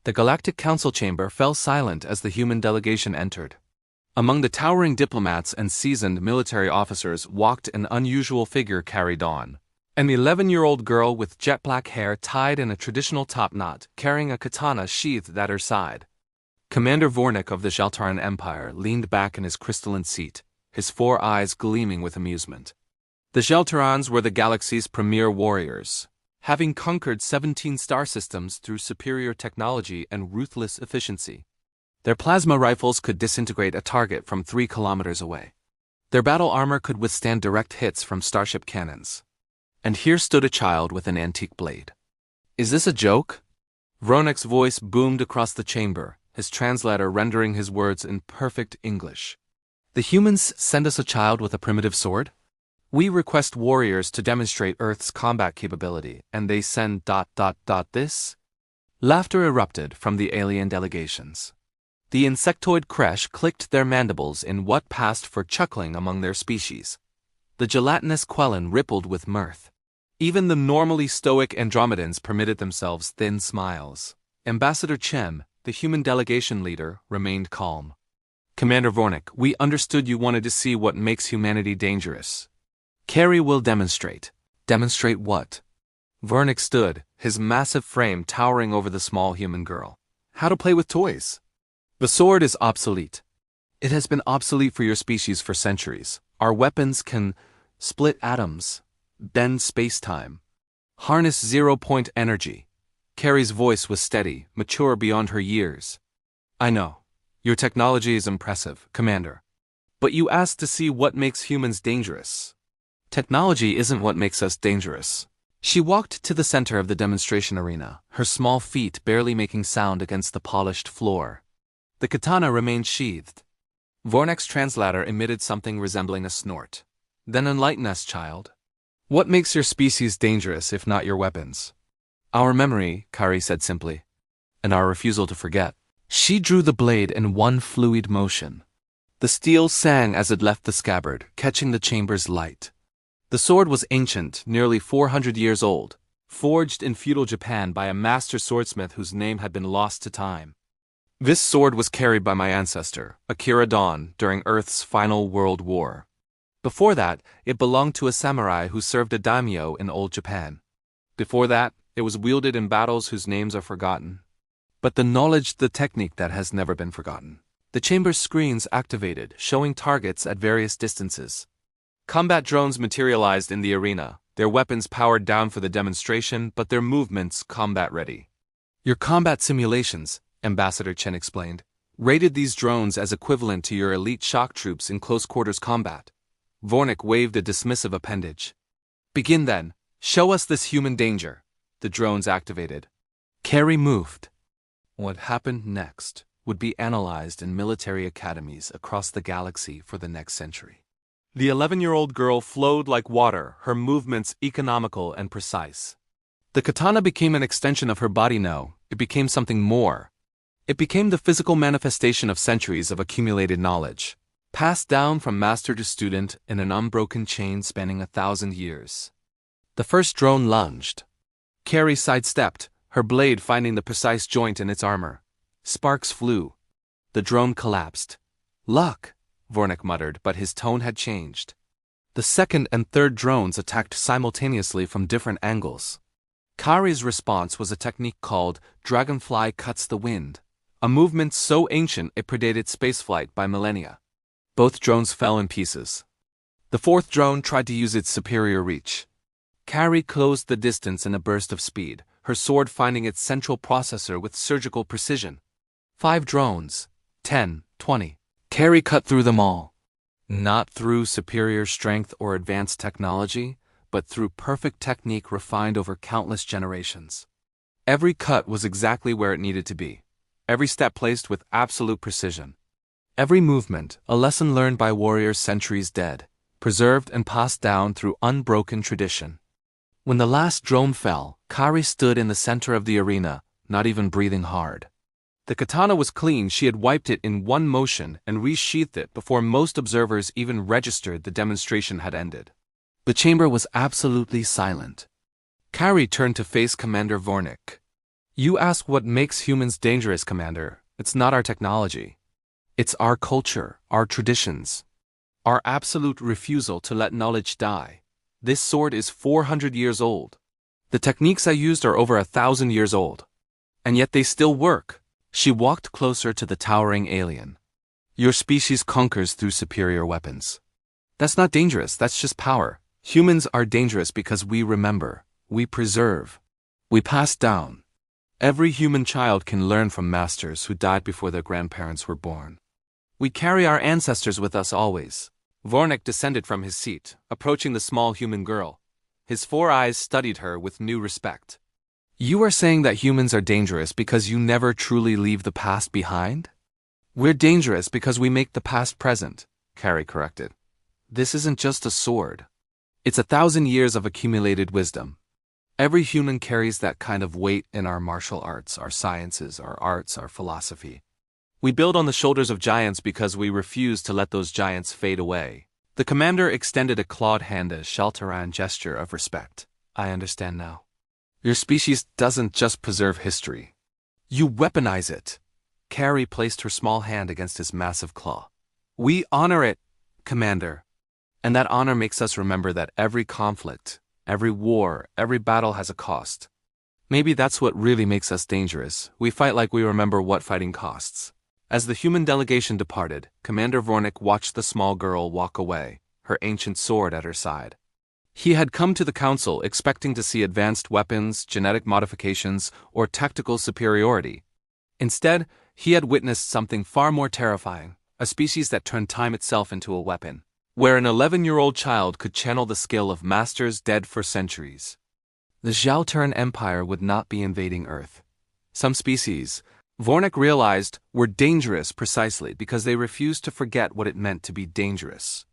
The Galactic Council chamber fell silent as the human delegation entered. Among the towering diplomats and seasoned military officers walked an unusual figure carried on. An 11-year-old girl with jet black hair tied in a traditional top knot, carrying a katana sheathed at her side. Commander Vornik of the Sheltaran Empire leaned back in his crystalline seat, his 4 eyes gleaming with amusement. The Sheltarans were the galaxy's premier warriors, having conquered 17 star systems through superior technology and ruthless efficiency. Their plasma rifles could disintegrate a target from 3 kilometers away. Their battle armor could withstand direct hits from starship cannons. And here stood a child with an antique blade. "Is this a joke?" Vornik's voice boomed across the chamber, his translator rendering his words in perfect English. "The humans send us a child with a primitive sword? We request warriors to demonstrate Earth's combat capability, and they send ... this?" Laughter erupted from the alien delegations. The insectoid creche clicked their mandibles in what passed for chuckling among their species. The gelatinous Quellen rippled with mirth. Even the normally stoic Andromedans permitted themselves thin smiles. Ambassador Chem, the human delegation leader, remained calm. "Commander Vornik, we understood you wanted to see what makes humanity dangerous. Carrie will demonstrate." "Demonstrate what?" Vornik stood, his massive frame towering over the small human girl. "How to play with toys." "The sword is obsolete. It has been obsolete for your species for centuries. Our weapons can split atoms, bend space-time, harness zero-point energy." Carrie's voice was steady, mature beyond her years. "I know. Your technology is impressive, Commander. But you asked to see what makes humans dangerous. Technology isn't what makes us dangerous." She walked to the center of the demonstration arena, her small feet barely making sound against the polished floor. The katana remained sheathed. Vornik's translator emitted something resembling a snort. "Then enlighten us, child. What makes your species dangerous if not your weapons?" "Our memory," Kari said simply, "and our refusal to forget." She drew the blade in one fluid motion. The steel sang as it left the scabbard, catching the chamber's light. The sword was ancient, nearly 400 years old, forged in feudal Japan by a master swordsmith whose name had been lost to time. "This sword was carried by my ancestor, Akira Dawn, during Earth's final world war. Before that, it belonged to a samurai who served a daimyo in old Japan. Before that, it was wielded in battles whose names are forgotten. But the technique that has never been forgotten." The chamber's screens activated, showing targets at various distances. Combat drones materialized in the arena, their weapons powered down for the demonstration, but their movements combat-ready. "Your combat simulations," Ambassador Chen explained, "rated these drones as equivalent to your elite shock troops in close-quarters combat." Vornik waved a dismissive appendage. "Begin then. Show us this human danger." The drones activated. Carrie moved. What happened next would be analyzed in military academies across the galaxy for the next century. The 11-year-old girl flowed like water, her movements economical and precise. The katana became an extension of her body now. It became something more. It became the physical manifestation of centuries of accumulated knowledge, passed down from master to student in an unbroken chain spanning 1,000 years. The first drone lunged. Carrie sidestepped, her blade finding the precise joint in its armor. Sparks flew. The drone collapsed. "Luck," Vornik muttered, but his tone had changed. The second and third drones attacked simultaneously from different angles. Kari's response was a technique called Dragonfly Cuts the Wind, a movement so ancient it predated spaceflight by millennia. Both drones fell in pieces. The fourth drone tried to use its superior reach. Kari closed the distance in a burst of speed, her sword finding its central processor with surgical precision. 5 drones. 10, 20. Kari cut through them all. Not through superior strength or advanced technology, but through perfect technique refined over countless generations. Every cut was exactly where it needed to be. Every step placed with absolute precision. Every movement, a lesson learned by warriors centuries dead, preserved and passed down through unbroken tradition. When the last drone fell, Kari stood in the center of the arena, not even breathing hard. The katana was clean. She had wiped it in one motion and resheathed it before most observers even registered the demonstration had ended. The chamber was absolutely silent. Kari turned to face Commander Vornik. You ask what makes humans dangerous, Commander. It's not our technology. It's our culture, our traditions, our absolute refusal to let knowledge die. This sword is 400 years old. The techniques I used are over 1,000 years old. And yet they still work. She walked closer to the towering alien. Your species conquers through superior weapons. That's not dangerous, that's just power. Humans are dangerous because we remember, we preserve, we pass down. Every human child can learn from masters who died before their grandparents were born. We carry our ancestors with us always. Vornik descended from his seat, approaching the small human girl. His 4 eyes studied her with new respect. You are saying that humans are dangerous because you never truly leave the past behind? We're dangerous because we make the past present, Carrie corrected. This isn't just a sword. It's 1,000 years of accumulated wisdom. Every human carries that kind of weight in our martial arts, our sciences, our arts, our philosophy. We build on the shoulders of giants because we refuse to let those giants fade away. The commander extended a clawed hand, a Shaltaran gesture of respect. I understand now. Your species doesn't just preserve history. You weaponize it. Carrie placed her small hand against his massive claw. We honor it, Commander. And that honor makes us remember that every conflict, every war, every battle has a cost. Maybe that's what really makes us dangerous. We fight like we remember what fighting costs. As the human delegation departed, Commander Vornik watched the small girl walk away, her ancient sword at her side. He had come to the council expecting to see advanced weapons, genetic modifications, or tactical superiority. Instead, he had witnessed something far more terrifying, a species that turned time itself into a weapon, where an 11-year-old child could channel the skill of masters dead for centuries. The Zhaoturn Empire would not be invading Earth. Some species, Vornik realized, were dangerous precisely because they refused to forget what it meant to be dangerous.